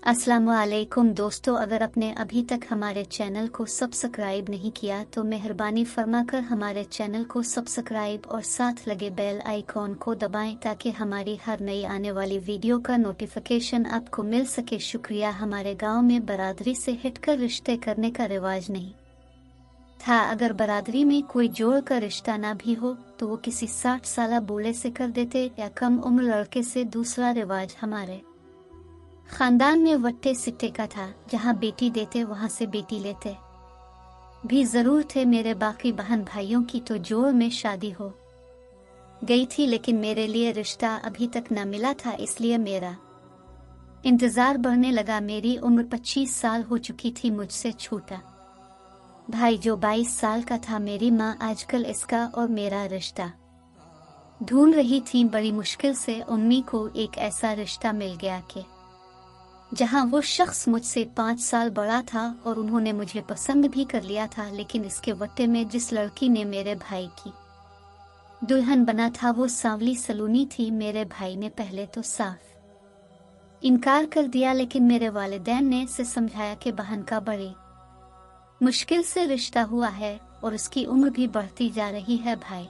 अस्सलामुअलैकुम दोस्तों, अगर आपने अभी तक हमारे चैनल को सब्सक्राइब नहीं किया तो मेहरबानी फरमाकर हमारे चैनल को सब्सक्राइब और साथ लगे बेल आइकॉन को दबाएं ताकि हमारी हर नई आने वाली वीडियो का नोटिफिकेशन आपको मिल सके। शुक्रिया। हमारे गांव में बरादरी से हटकर रिश्ते करने का रिवाज नहीं था। अगर बरादरी में कोई जोड़ का रिश्ता ना भी हो तो वो किसी 60 साल बूढ़े से कर देते या कम उम्र लड़के से। दूसरा रिवाज हमारे खानदान में वट्टे सिट्टे का था, जहाँ बेटी देते वहां से बेटी लेते भी जरूर थे। मेरे बाकी बहन भाइयों की तो जोड़ में शादी हो गई थी, लेकिन मेरे लिए रिश्ता अभी तक न मिला था, इसलिए मेरा इंतजार बढ़ने लगा। मेरी उम्र 25 साल हो चुकी थी। मुझसे छोटा भाई जो 22 साल का था, मेरी माँ आजकल इसका और मेरा रिश्ता ढूंढ रही थी। बड़ी मुश्किल से उम्मी को एक ऐसा रिश्ता मिल गया कि जहां वो शख्स मुझसे 5 साल बड़ा था और उन्होंने मुझे पसंद भी कर लिया था, लेकिन इसके वट्टे में जिस लड़की ने मेरे भाई की दुल्हन बना था वो सांवली सलूनी थी। मेरे भाई ने पहले तो साफ इनकार कर दिया, लेकिन मेरे वालिदैन ने इसे समझाया कि बहन का बड़ी मुश्किल से रिश्ता हुआ है और उसकी उम्र भी बढ़ती जा रही है। भाई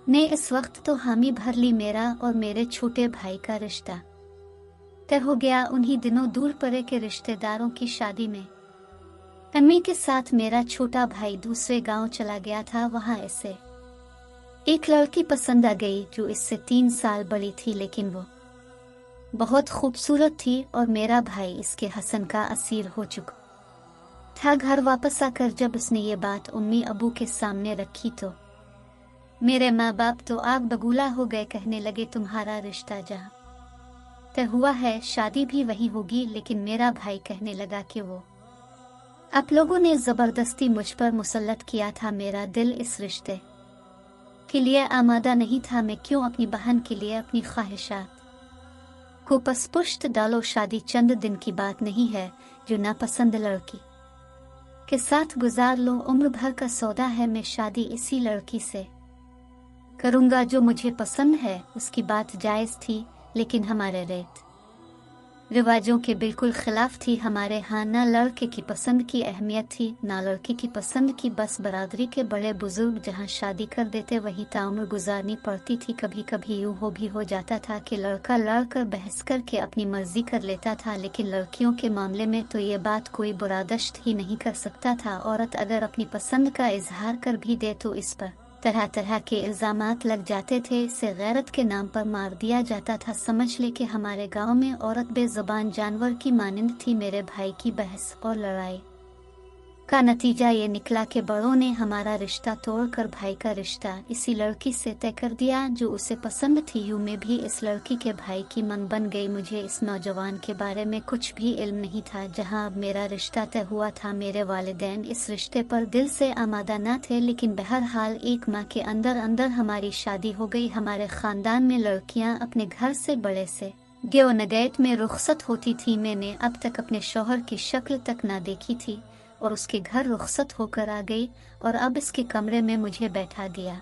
ने इस वक्त तो हामी भर ली। मेरा और मेरे छोटे भाई का रिश्ता तय हो गया। उन्हीं दिनों दूर परे के रिश्तेदारों की शादी में अम्मी के साथ मेरा छोटा भाई दूसरे गांव चला गया था। वहां इसे एक लड़की पसंद आ गई जो इससे 3 साल बड़ी थी, लेकिन वो बहुत खूबसूरत थी और मेरा भाई इसके हसन का असीर हो चुका था। घर वापस आकर जब उसने ये बात उम्मी अबू के सामने रखी तो मेरे माँ बाप तो आग बगूला हो गए। कहने लगे, तुम्हारा रिश्ता जहाँ तय हुआ है शादी भी वही होगी। लेकिन मेरा भाई कहने लगा कि वो आप लोगों ने जबरदस्ती मुझ पर मुसल्लत किया था। मेरा दिल इस रिश्ते के लिए आमादा नहीं था। मैं क्यों अपनी बहन के लिए अपनी ख्वाहिशात को पसपुश्त डालो। शादी चंद दिन की बात नहीं है जो नापसंद लड़की के साथ गुजार लो। उम्र भर का सौदा है। मैं शादी इसी लड़की से करूंगा जो मुझे पसंद है। उसकी बात जायज थी, लेकिन हमारे रीत रिवाजों के बिल्कुल खिलाफ थी। हमारे यहाँ ना लड़के की पसंद की अहमियत थी ना लड़की की पसंद की। बस बरादरी के बड़े बुजुर्ग जहाँ शादी कर देते वही ताउम्र गुजारनी पड़ती थी। कभी कभी यूँ भी हो जाता था कि लड़का लड़कर बहस करके अपनी मर्जी कर लेता था, लेकिन लड़कियों के मामले में तो ये बात कोई बर्दाश्त ही नहीं कर सकता था। औरत अगर अपनी पसंद का इजहार कर भी दे तो इस पर तरह तरह के इल्जामात लग जाते थे। इसे गैरत के नाम पर मार दिया जाता था। समझ ले कि हमारे गांव में औरत बेज़ुबान जानवर की मानंद थी। मेरे भाई की बहस और लड़ाई का नतीजा ये निकला कि बड़ों ने हमारा रिश्ता तोड़कर भाई का रिश्ता इसी लड़की से तय कर दिया जो उसे पसंद थी। यूं में भी इस लड़की के भाई की मन बन गई। मुझे इस नौजवान के बारे में कुछ भी इल्म नहीं था। जहां अब मेरा रिश्ता तय हुआ था, मेरे वालिदैन इस रिश्ते पर दिल से आमादा न थे, लेकिन बहरहाल 1 माह के अंदर अंदर हमारी शादी हो गई। हमारे खानदान में लड़कियां अपने घर से बड़े से गेो नगैत में रुखसत होती थी। मैंने अब तक अपने शौहर की शक्ल तक ना देखी थी और उसके घर रुखसत होकर आ गई और अब इसके कमरे में मुझे बैठा दिया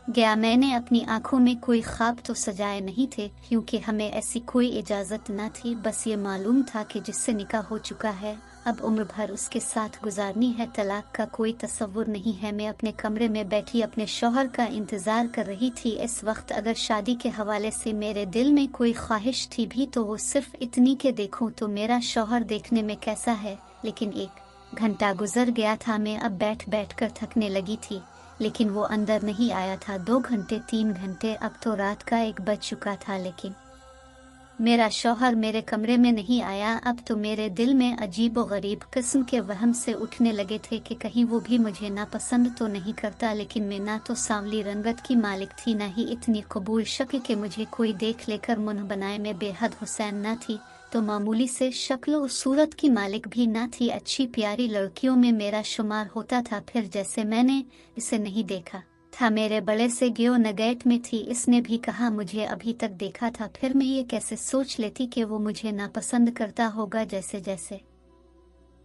गया। मैंने अपनी आंखों में कोई ख्वाब तो सजाए नहीं थे, क्योंकि हमें ऐसी कोई इजाज़त न थी। बस ये मालूम था कि जिससे निकाह हो चुका है अब उम्र भर उसके साथ गुजारनी है। तलाक का कोई तसव्वुर नहीं है। मैं अपने कमरे में बैठी अपने शौहर का इंतज़ार कर रही थी। इस वक्त अगर शादी के हवाले से मेरे दिल में कोई ख्वाहिश थी भी तो वो सिर्फ इतनी के देखूं तो मेरा शौहर देखने में कैसा है। लेकिन 1 घंटा गुजर गया था। मैं अब बैठ बैठ कर थकने लगी थी, लेकिन वो अंदर नहीं आया था। 2 घंटे 3 घंटे, अब तो रात का 1 बज चुका था, लेकिन मेरा शौहर मेरे कमरे में नहीं आया। अब तो मेरे दिल में अजीब व गरीब किस्म के वहम से उठने लगे थे कि कहीं वो भी मुझे नापसंद तो नहीं करता। लेकिन मैं ना तो सांवली रंगत की मालिक थी, ना ही इतनी कबूल शक्ल के मुझे कोई देख लेकर मुंह बनाए। मैं बेहद हुसैन न थी तो मामूली से शक्ल और सूरत की मालिक भी ना थी। अच्छी प्यारी लड़कियों में मेरा शुमार होता था। फिर जैसे मैंने इसे नहीं देखा था, मेरे बड़े से गेो नगैत में थी। इसने भी कहा मुझे अभी तक देखा था। फिर मैं ये कैसे सोच लेती कि वो मुझे नापसंद करता होगा। जैसे जैसे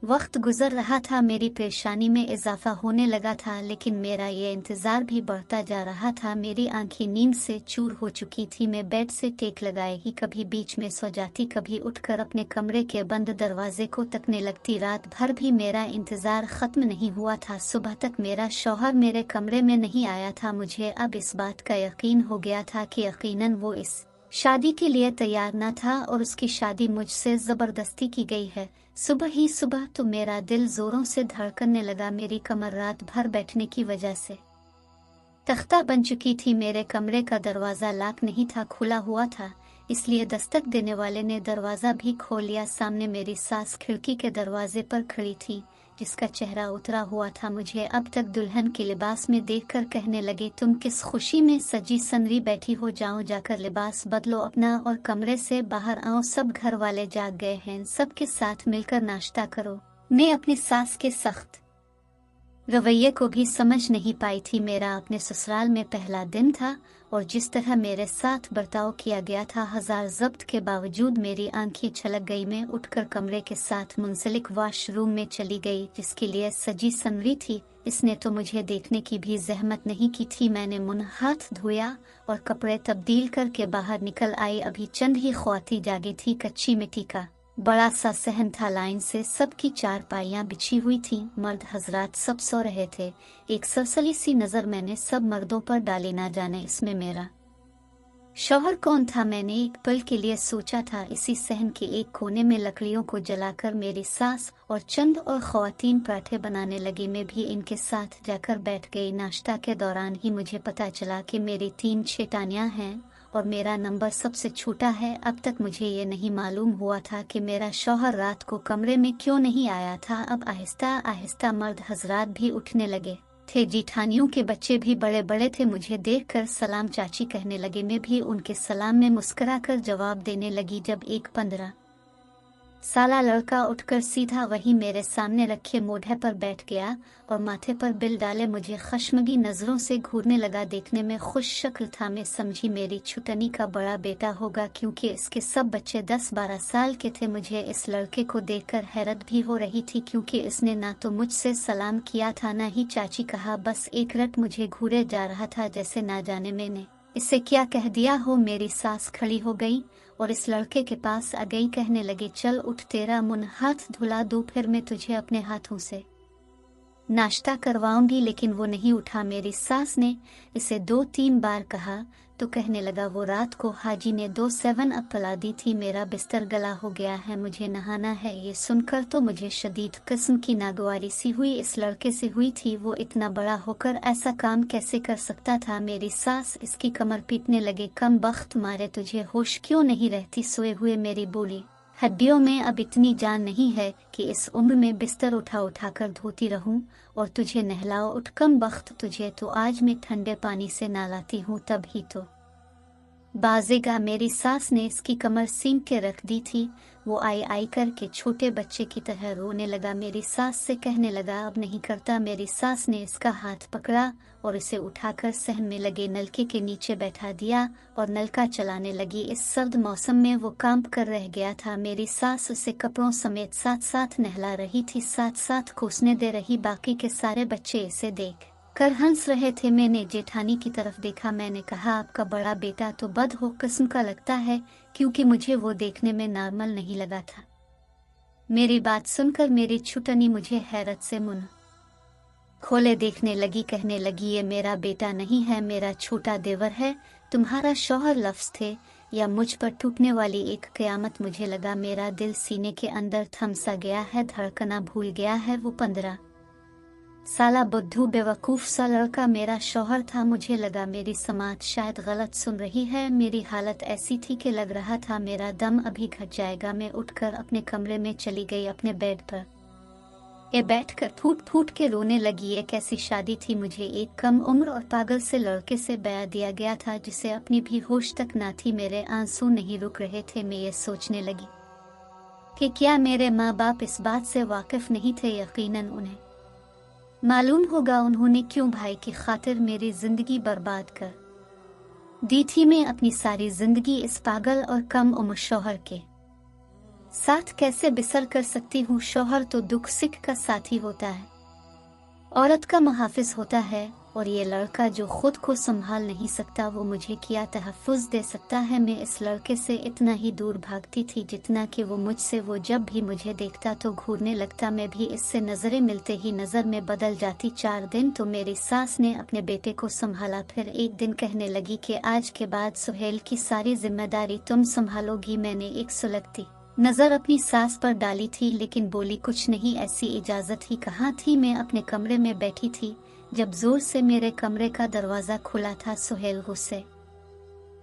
वक्त गुजर रहा था, मेरी परेशानी में इजाफा होने लगा था, लेकिन मेरा ये इंतज़ार भी बढ़ता जा रहा था। मेरी आंखें नींद से चूर हो चुकी थी। मैं बेड से टेक लगाए ही कभी बीच में सो जाती, कभी उठकर अपने कमरे के बंद दरवाजे को तकने लगती। रात भर भी मेरा इंतज़ार ख़त्म नहीं हुआ था। सुबह तक मेरा शौहर मेरे कमरे में नहीं आया था। मुझे अब इस बात का यकीन हो गया था कि यकीनन वो इस शादी के लिए तैयार न था और उसकी शादी मुझसे ज़बरदस्ती की गई है। सुबह ही सुबह तो मेरा दिल ज़ोरों से धड़कने लगा। मेरी कमर रात भर बैठने की वजह से तख्ता बन चुकी थी। मेरे कमरे का दरवाज़ा लॉक नहीं था, खुला हुआ था, इसलिए दस्तक देने वाले ने दरवाज़ा भी खोल लिया। सामने मेरी सास खिड़की के दरवाजे पर खड़ी थी, जिसका चेहरा उतरा हुआ था। मुझे अब तक दुल्हन के लिबास में देखकर कहने लगे, तुम किस खुशी में सजी सनरी बैठी हो, जाओ जाकर लिबास बदलो अपना और कमरे से बाहर आओ। सब घर वाले जाग गए हैं, सबके साथ मिलकर नाश्ता करो। मैं अपनी सास के सख्त रवैये को भी समझ नहीं पाई थी। मेरा अपने ससुराल में पहला दिन था और जिस तरह मेरे साथ बर्ताव किया गया था, हजार ज़ब्त के बावजूद मेरी आंखें छलक गई। मैं उठकर कमरे के साथ मुंसलिक वॉशरूम में चली गई, जिसके लिए सजी सनरी थी। इसने तो मुझे देखने की भी जहमत नहीं की थी। मैंने मुंह हाथ धोया और कपड़े तब्दील करके बाहर निकल आई। अभी चंद ही ख्वाती जागी थी। कच्ची मिट्टी का बड़ा सा सहन था, लाइन से सबकी चारपाइयाँ बिछी हुई थीं। मर्द हजरात सब सो रहे थे। एक सरसली सी नज़र मैंने सब मर्दों पर डाली, ना जाने इसमें मेरा शौहर कौन था। मैंने एक पल के लिए सोचा था। इसी सहन के एक कोने में लकड़ियों को जलाकर मेरी सास और चंद और ख्वातीन पराठे बनाने लगी। मैं भी इनके साथ जाकर बैठ गई। नाश्ता के दौरान ही मुझे पता चला कि मेरी 3 शेतानियाँ हैं और मेरा नंबर सबसे छोटा है। अब तक मुझे ये नहीं मालूम हुआ था कि मेरा शौहर रात को कमरे में क्यों नहीं आया था। अब आहिस्ता आहिस्ता मर्द हजरात भी उठने लगे थे। जिठानियों के बच्चे भी बड़े बड़े थे। मुझे देखकर सलाम चाची कहने लगे। मैं भी उनके सलाम में मुस्कुराकर जवाब देने लगी। जब एक 15 साला लड़का उठकर सीधा वहीं मेरे सामने रखे मोढ़े पर बैठ गया और माथे पर बिल डाले मुझे खश्मगी नजरों से घूरने लगा। देखने में खुश शक्ल था। मैं समझी मेरी छुटनी का बड़ा बेटा होगा, क्योंकि इसके सब बच्चे 10-12 साल के थे। मुझे इस लड़के को देखकर हैरत भी हो रही थी, क्योंकि इसने ना तो मुझसे सलाम किया था, ना ही चाची कहा। बस एक रट मुझे घूरे जा रहा था, जैसे ना जाने मैंने इसे क्या कह दिया हो। मेरी सास खड़ी हो गई और इस लड़के के पास आ गई। कहने लगी, चल उठ, तेरा मुंह हाथ धुला दूं, फिर मैं तुझे अपने हाथों से नाश्ता करवाऊंगी। लेकिन वो नहीं उठा। मेरी सास ने इसे 2-3 बार कहा तो कहने लगा, वो रात को हाजी ने 2 7 अप पिला दी थी। मेरा बिस्तर गला हो गया है, मुझे नहाना है। ये सुनकर तो मुझे शदीद किस्म की नागवारी सी हुई। इस लड़के से हुई थी। वो इतना बड़ा होकर ऐसा काम कैसे कर सकता था। मेरी सास इसकी कमर पीटने लगे। कम बख्त मारे, तुझे होश क्यों नहीं रहती सोए हुए। मेरी बोली, हड्डियों में अब इतनी जान नहीं है कि इस उम्र में बिस्तर उठा कर धोती रहूं और तुझे नहलाओ। उठ, कम बख्त, तुझे तो आज मैं ठंडे पानी से नहलाती हूँ, तब ही तो बाजेगा। मेरी सास ने इसकी कमर सीम के रख दी थी। वो आई आई करके छोटे बच्चे की तरह रोने लगा। मेरी सास से कहने लगा, अब नहीं करता। मेरी सास ने इसका हाथ पकड़ा और इसे उठाकर सहन में लगे नलके के नीचे बैठा दिया और नलका चलाने लगी। इस सर्द मौसम में वो कांप कर रह गया था। मेरी सास उसे कपड़ों समेत साथ साथ नहला रही थी, साथ साथ कोसने दे रही। बाकी के सारे बच्चे इसे देख कर हंस रहे थे। मैंने जेठानी की तरफ देखा। मैंने कहा, आपका बड़ा बेटा तो बद हो किस्म का लगता है, क्योंकि मुझे वो देखने में नॉर्मल नहीं लगा था। मेरी बात सुनकर मेरी छुटनी मुझे हैरत से मुंह खोले देखने लगी। कहने लगी, ये मेरा बेटा नहीं है, मेरा छोटा देवर है। तुम्हारा शौहर लफ्ज थे या मुझ पर टूटने वाली एक कयामत। मुझे लगा मेरा दिल सीने के अंदर थम सा गया है, धड़कना भूल गया है। वो 15 साला बुद्धू बेवकूफ़ सा लड़का मेरा शौहर था। मुझे लगा मेरी समात शायद गलत सुन रही है। मेरी हालत ऐसी थी कि लग रहा था मेरा दम अभी घट जाएगा। मैं उठकर अपने कमरे में चली गई। अपने बेड पर ये बैठकर फूट फूट के रोने लगी। एक ऐसी शादी थी, मुझे एक कम उम्र और पागल से लड़के से ब्याह दिया गया था, जिसे अपनी भी होश तक ना थी। मेरे आंसू नहीं रुक रहे थे। मैं ये सोचने लगी कि क्या मेरे माँ बाप इस बात से वाकिफ नहीं थे। यकीनन उन्हें मालूम होगा उन्होंने क्यों भाई की खातिर मेरी जिंदगी बर्बाद कर दी थी। मैं अपनी सारी जिंदगी इस पागल और कम उम्र शौहर के साथ कैसे बिसर कर सकती हूँ। शौहर तो दुख सुख का साथी होता है, औरत का मुहाफिज होता है, और ये लड़का जो खुद को संभाल नहीं सकता वो मुझे क्या तहफ़्फ़ुज़ दे सकता है। मैं इस लड़के से इतना ही दूर भागती थी जितना कि वो मुझसे। वो जब भी मुझे देखता तो घूरने लगता, मैं भी इससे नज़रें मिलते ही नज़र में बदल जाती। 4 दिन तो मेरी सास ने अपने बेटे को संभाला, फिर एक दिन कहने लगी कि आज के बाद सुहेल की सारी जिम्मेदारी तुम संभालोगी। मैंने एक सुलगती नज़र अपनी सास पर डाली थी लेकिन बोली कुछ नहीं। ऐसी इजाज़त ही कहाँ थी। मैं अपने कमरे में बैठी थी जब जोर से मेरे कमरे का दरवाज़ा खुला था। सुहेल गुस्से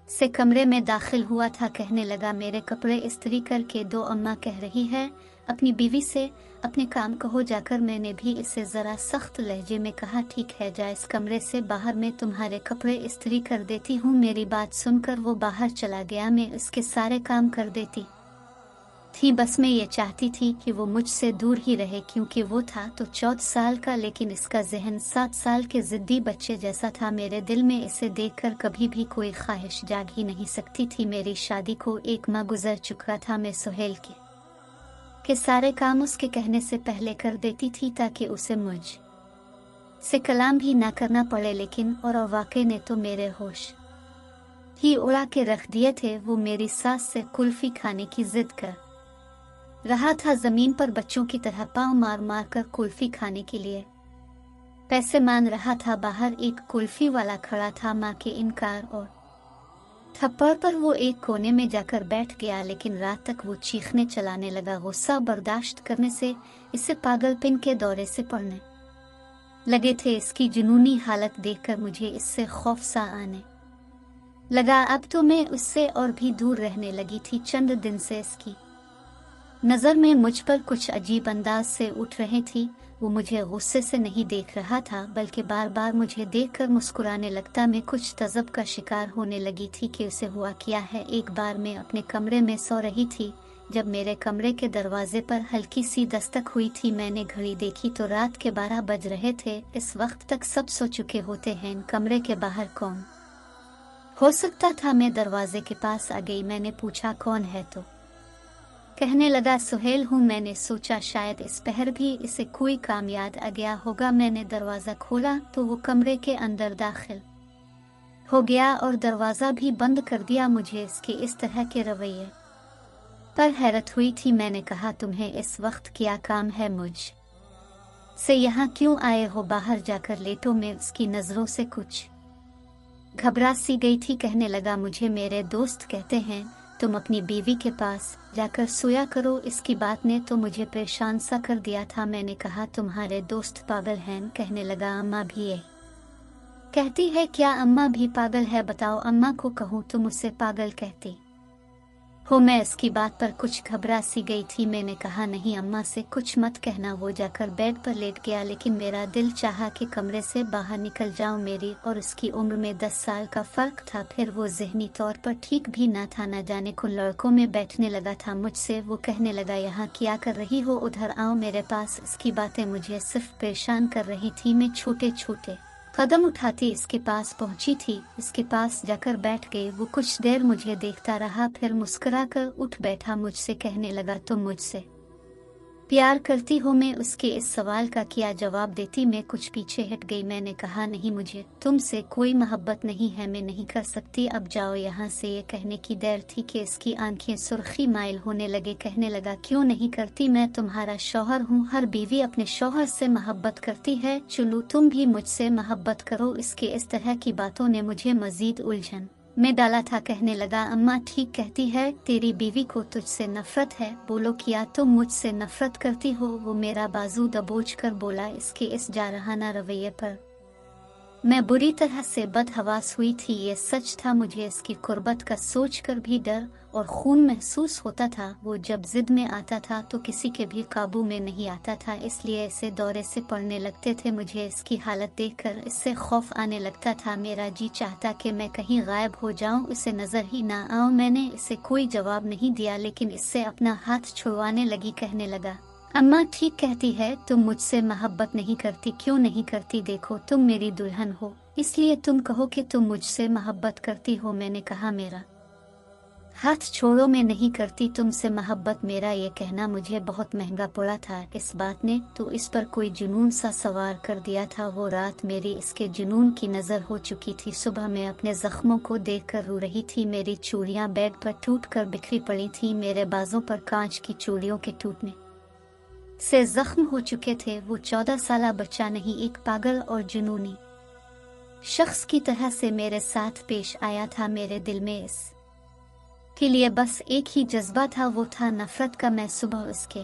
से कमरे में दाखिल हुआ था। कहने लगा मेरे कपड़े इस्त्री करके दो। अम्मा कह रही है अपनी बीवी से अपने काम कहो जाकर। मैंने भी इसे ज़रा सख्त लहजे में कहा ठीक है, जा इस कमरे से बाहर, मैं तुम्हारे कपड़े इस्त्री कर देती हूँ। मेरी बात सुनकर वो बाहर चला गया। मैं इसके सारे काम कर देती थी, बस मैं ये चाहती थी कि वो मुझसे दूर ही रहे, क्योंकि वो था तो 14 साल का लेकिन इसका जहन 7 साल के ज़िद्दी बच्चे जैसा था। मेरे दिल में इसे देखकर कभी भी कोई ख्वाहिश जाग ही नहीं सकती थी। मेरी शादी को 1 माह गुजर चुका था। मैं सुहेल के सारे काम उसके कहने से पहले कर देती थी ताकि उसे मुझ से कलाम भी ना करना पड़े, लेकिन और वाक़ई ने तो मेरे होश ही उड़ा के रख दिए थे। वो मेरी सास से कुल्फ़ी खाने की ज़िद कर रहा था, ज़मीन पर बच्चों की तरह पाँव मार मार कर कुल्फ़ी खाने के लिए पैसे मांग रहा था। बाहर एक कुल्फ़ी वाला खड़ा था। माँ के इनकार और थप्पड़ पर वो एक कोने में जाकर बैठ गया, लेकिन रात तक वो चीखने चलाने लगा। गुस्सा बर्दाश्त करने से इसे पागलपन के दौरे से पड़ने लगे थे। इसकी जुनूनी हालत देखकर मुझे इससे खौफ सा आने लगा। अब तो मैं उससे और भी दूर रहने लगी थी। चंद दिन से इसकी नज़र में मुझ पर कुछ अजीब अंदाज से उठ रही थी। वो मुझे गुस्से से नहीं देख रहा था, बल्कि बार बार मुझे देखकर मुस्कुराने लगता। मैं कुछ तज़ब का शिकार होने लगी थी कि उसे हुआ क्या है। एक बार मैं अपने कमरे में सो रही थी जब मेरे कमरे के दरवाजे पर हल्की सी दस्तक हुई थी। मैंने घड़ी देखी तो रात के 12 बज रहे थे। इस वक्त तक सब सो चुके होते हैं। कमरे के बाहर कौन हो सकता था? मैं दरवाजे के पास आ गई। मैंने पूछा कौन है? तो कहने लगा सुहेल हूँ। मैंने सोचा शायद इस पहर भी इसे कोई काम याद आ गया होगा। मैंने दरवाज़ा खोला तो वो कमरे के अंदर दाखिल हो गया और दरवाज़ा भी बंद कर दिया। मुझे इसके इस तरह के रवैये पर हैरत हुई थी। मैंने कहा तुम्हें इस वक्त क्या काम है? मुझ से यहाँ क्यों आए हो? बाहर जाकर लेटो। मैं उसकी नज़रों से कुछ घबरा सी गई थी। कहने लगा मुझे मेरे दोस्त कहते हैं तुम अपनी बीवी के पास जाकर सोया करो। इसकी बात ने तो मुझे परेशान सा कर दिया था। मैंने कहा तुम्हारे दोस्त पागल हैं? कहने लगा अम्मा भी ये कहती है। क्या अम्मा भी पागल है? बताओ अम्मा को कहूँ तुम उसे पागल कहती हो? मैं इसकी बात पर कुछ घबरा सी गई थी। मैंने कहा नहीं अम्मा से कुछ मत कहना। वो जाकर बेड पर लेट गया, लेकिन मेरा दिल चाहा कि कमरे से बाहर निकल जाऊं। मेरी और उसकी उम्र में 10 साल का फ़र्क था। फिर वो ज़हनी तौर पर ठीक भी ना था। न जाने कुन लड़कों में बैठने लगा था मुझसे। वो कहने लगा यहाँ क्या कर रही हो? उधर आओ मेरे पास। इसकी बातें मुझे सिर्फ परेशान कर रही थी। मैं छोटे छोटे कदम उठाती इसके पास पहुंची थी। इसके पास जाकर बैठ गई। वो कुछ देर मुझे देखता रहा, फिर मुस्कुराकर उठ बैठा। मुझसे कहने लगा तुम मुझसे प्यार करती हो? मैं उसके इस सवाल का क्या जवाब देती? मैं कुछ पीछे हट गई। मैंने कहा नहीं, मुझे तुमसे कोई मोहब्बत नहीं है, मैं नहीं कर सकती, अब जाओ यहाँ से। ये कहने की देर थी कि इसकी आंखें सुर्खी माइल होने लगे। कहने लगा क्यों नहीं करती? मैं तुम्हारा शौहर हूँ। हर बीवी अपने शौहर से मोहब्बत करती है। चलो तुम भी मुझसे मोहब्बत करो। इसके इस तरह की बातों ने मुझे मजीद उलझन में डाला था। कहने लगा अम्मा ठीक कहती है, तेरी बीवी को तुझसे नफरत है। बोलो क्या तुम मुझसे नफरत करती हो? वो मेरा बाजू दबोच कर बोला। इसके इस जारहाना रवैये पर मैं बुरी तरह से बदहवास हुई थी। ये सच था, मुझे इसकी कुर्बत का सोचकर भी डर और खून महसूस होता था। वो जब जिद में आता था तो किसी के भी काबू में नहीं आता था, इसलिए इसे दौरे से पड़ने लगते थे। मुझे इसकी हालत देखकर इससे खौफ आने लगता था। मेरा जी चाहता कि मैं कहीं गायब हो जाऊं, उसे नजर ही ना आऊं। मैंने इसे कोई जवाब नहीं दिया, लेकिन इससे अपना हाथ छुड़वाने लगी। कहने लगा अम्मा ठीक कहती है, तुम मुझसे मोहब्बत नहीं करती। क्यों नहीं करती? देखो तुम मेरी दुल्हन हो, इसलिए तुम कहो कि तुम मुझसे मोहब्बत करती हो। मैंने कहा मेरा हाथ छोड़ो, मैं नहीं करती तुमसे मोहब्बत। मेरा ये कहना मुझे बहुत महंगा पड़ा था। इस बात ने तो इस पर कोई जुनून सा सवार कर दिया था। वो रात मेरी इसके जुनून की नज़र हो चुकी थी। सुबह मैं अपने जख्मों को देखकर रो रही थी। मेरी चूड़ियाँ बेड पर टूटकर बिखरी पड़ी थी। मेरे बाजों पर कांच की चूड़ियों के टूटने से जख्म हो चुके थे। वो 14 साला बच्चा नहीं, एक पागल और जुनूनी शख्स की तरह से मेरे साथ पेश आया था। मेरे दिल में इस के लिए बस एक ही जज्बा था, वो था नफरत का। मैं सुबह उसके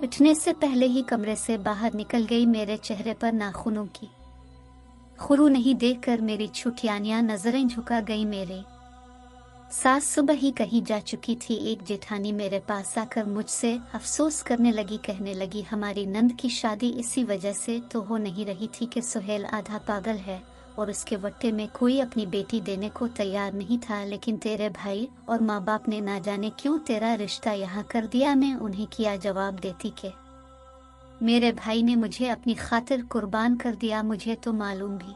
उठने से पहले ही कमरे से बाहर निकल गई। मेरे चेहरे पर नाखूनों की खुरू नहीं देखकर मेरी छुटियानियां नजरें झुका गई। मेरे सास सुबह ही कहीं जा चुकी थी। एक जेठानी मेरे पास आकर मुझसे अफसोस करने लगी, कहने लगी हमारी नंद की शादी इसी वजह से तो हो नहीं रही थी कि सुहेल आधा पागल है और उसके वट्टे में कोई अपनी बेटी देने को तैयार नहीं था, लेकिन तेरे भाई और माँ बाप ने ना जाने क्यों तेरा रिश्ता यहाँ कर दिया। मैं उन्हें क्या जवाब देती कि मेरे भाई ने मुझे अपनी खातिर कुर्बान कर दिया। मुझे तो मालूम भी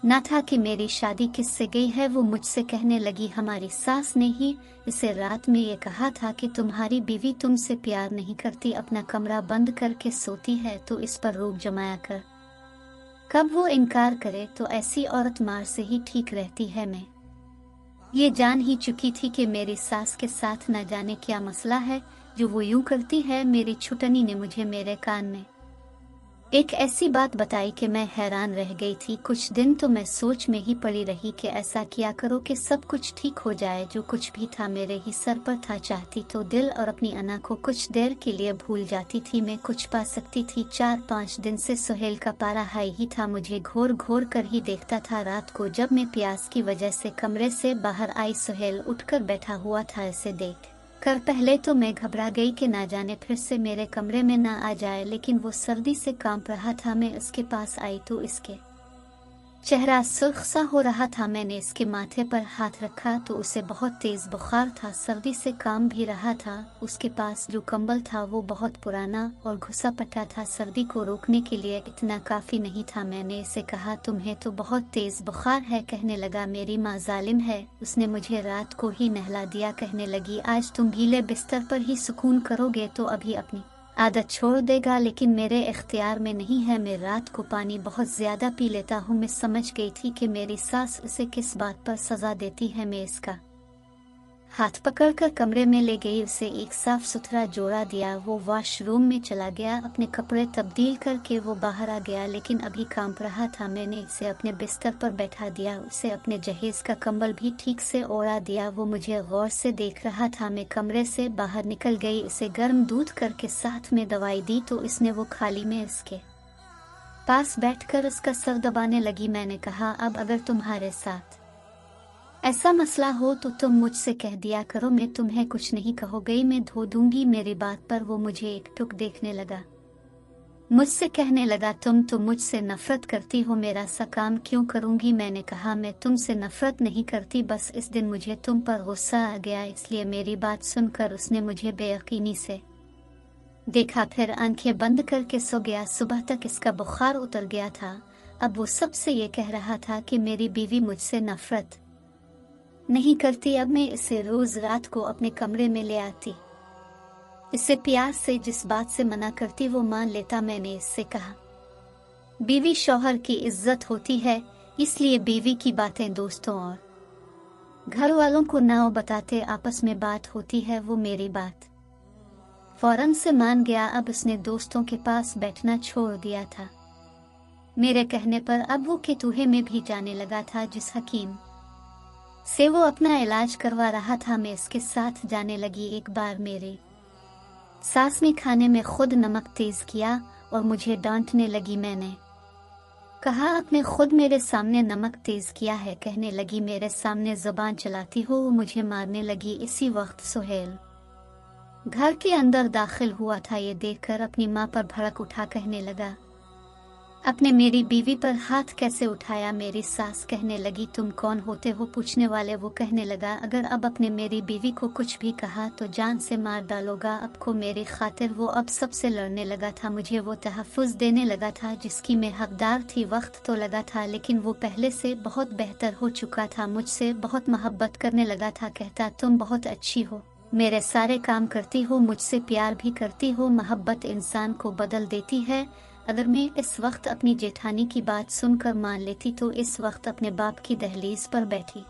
ना था कि मेरी शादी किससे गई है। वो मुझसे कहने लगी हमारी सास ने ही इसे रात में ये कहा था कि तुम्हारी बीवी तुमसे प्यार नहीं करती, अपना कमरा बंद करके सोती है, तो इस पर रोक जमाया कर। कब वो इनकार करे तो ऐसी औरत मार से ही ठीक रहती है। मैं ये जान ही चुकी थी कि मेरी सास के साथ न जाने क्या मसला है जो वो यूं करती है। मेरी छुटनी ने मुझे मेरे कान में एक ऐसी बात बताई कि मैं हैरान रह गई थी। कुछ दिन तो मैं सोच में ही पड़ी रही कि ऐसा किया करो कि सब कुछ ठीक हो जाए। जो कुछ भी था मेरे ही सर पर था। चाहती तो दिल और अपनी अना को कुछ देर के लिए भूल जाती थी। मैं कुछ पा सकती थी। 4-5 दिन से सुहेल का पारा हाई ही था। मुझे घोर घोर कर ही देखता था। रात को जब मैं प्यास की वजह से कमरे से बाहर आई, सुहेल उठकर बैठा हुआ था। इसे देख कर पहले तो मैं घबरा गई कि ना जाने फिर से मेरे कमरे में ना आ जाए, लेकिन वो सर्दी से कांप रहा था। मैं उसके पास आई तो इसके चेहरा सुर्ख सा हो रहा था। मैंने इसके माथे पर हाथ रखा तो उसे बहुत तेज बुखार था, सर्दी से काम भी रहा था। उसके पास जो कंबल था वो बहुत पुराना और घुसा पटा था। सर्दी को रोकने के लिए इतना काफी नहीं था। मैंने इसे कहा तुम्हें तो बहुत तेज बुखार है। कहने लगा मेरी माँ जालिम है, उसने मुझे रात को ही नहला दिया। कहने लगी आज तुम गीले बिस्तर पर ही सुकून करोगे तो अभी अपनी आदत छोड़ देगा, लेकिन मेरे इख्तियार में नहीं है। मैं रात को पानी बहुत ज्यादा पी लेता हूँ। मैं समझ गई थी कि मेरी सास उसे किस बात पर सजा देती है। मैं इसका हाथ पकड़कर कमरे में ले गई, उसे एक साफ सुथरा जोड़ा दिया। वो वॉशरूम में चला गया, अपने कपड़े तब्दील करके वो बाहर आ गया, लेकिन अभी कांप रहा था। मैंने इसे अपने बिस्तर पर बैठा दिया, उसे अपने जहेज का कंबल भी ठीक से ओढ़ा दिया। वो मुझे गौर से देख रहा था। मैं कमरे से बाहर निकल गई, इसे गर्म दूध करके साथ में दवाई दी तो इसने वो खाली में इसके पास बैठकर उसका सर दबाने लगी। मैंने कहा अब अगर तुम्हारे साथ ऐसा मसला हो तो तुम मुझसे कह दिया करो, मैं तुम्हें कुछ नहीं कहोगी, मैं धो दूंगी। मेरी बात पर वो मुझे एकटुक देखने लगा, मुझसे कहने लगा तुम तो मुझसे नफरत करती हो, मेरा सा काम क्यों करूंगी। मैंने कहा मैं तुमसे नफरत नहीं करती, बस इस दिन मुझे तुम पर गुस्सा आ गया इसलिए। मेरी बात सुनकर उसने मुझे बेयकीनी से देखा, फिर आंखें बंद करके सो गया। सुबह तक इसका बुखार उतर गया था। अब वो सबसे ये कह रहा था कि मेरी बीवी मुझसे नफरत नहीं करती। अब मैं इसे रोज रात को अपने कमरे में ले आती, इसे प्यार से जिस बात से मना करती वो मान लेता। मैंने इससे कहा बीवी शौहर की इज्जत होती है, इसलिए बीवी की बातें दोस्तों और घर वालों को ना बताते आपस में बात होती है। वो मेरी बात फौरन से मान गया। अब उसने दोस्तों के पास बैठना छोड़ दिया था। मेरे कहने पर अब वो केतुहे में भी जाने लगा था, जिस हकीम से वो अपना इलाज करवा रहा था। मैं इसके साथ जाने लगी। एक बार मेरे सास ने खाने में खुद नमक तेज किया और मुझे डांटने लगी। मैंने कहा आपने खुद मेरे सामने नमक तेज किया है। कहने लगी मेरे सामने जुबान चलाती हो। वो मुझे मारने लगी। इसी वक्त सुहेल घर के अंदर दाखिल हुआ था। ये देखकर अपनी माँ पर भड़क उठा, कहने लगा अपने मेरी बीवी पर हाथ कैसे उठाया। मेरी सास कहने लगी तुम कौन होते हो पूछने वाले। वो कहने लगा अगर अब अपने मेरी बीवी को कुछ भी कहा तो जान से मार डालोगा। अब को मेरी खातिर वो अब सबसे लड़ने लगा था। मुझे वो तहफ़्फ़ुज़ देने लगा था जिसकी मैं हकदार थी। वक्त तो लगा था लेकिन वो पहले से बहुत बेहतर हो चुका था। मुझसे बहुत मोहब्बत करने लगा था। कहता तुम बहुत अच्छी हो, मेरे सारे काम करती हो, मुझसे प्यार भी करती हो। मोहब्बत इंसान को बदल देती है। अगर मैं इस वक्त अपनी जेठानी की बात सुनकर मान लेती तो इस वक्त अपने बाप की दहलीज पर बैठी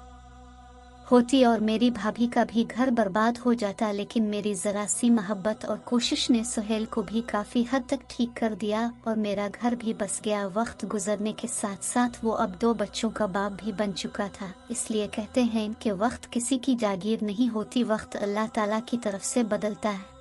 होती और मेरी भाभी का भी घर बर्बाद हो जाता। लेकिन मेरी ज़रा सी मोहब्बत और कोशिश ने सुहेल को भी काफ़ी हद तक ठीक कर दिया और मेरा घर भी बस गया। वक्त गुजरने के साथ साथ वो अब 2 बच्चों का बाप भी बन चुका था। इसलिए कहते हैं कि वक्त किसी की जागीर नहीं होती, वक्त अल्लाह ताला की तरफ से बदलता है।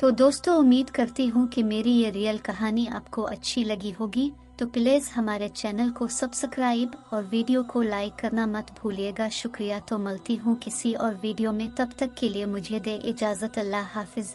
तो दोस्तों उम्मीद करती हूँ कि मेरी ये रियल कहानी आपको अच्छी लगी होगी। तो प्लीज़ हमारे चैनल को सब्सक्राइब और वीडियो को लाइक करना मत भूलिएगा। शुक्रिया। तो मिलती हूँ किसी और वीडियो में, तब तक के लिए मुझे दे इजाज़त। अल्लाह हाफिज़।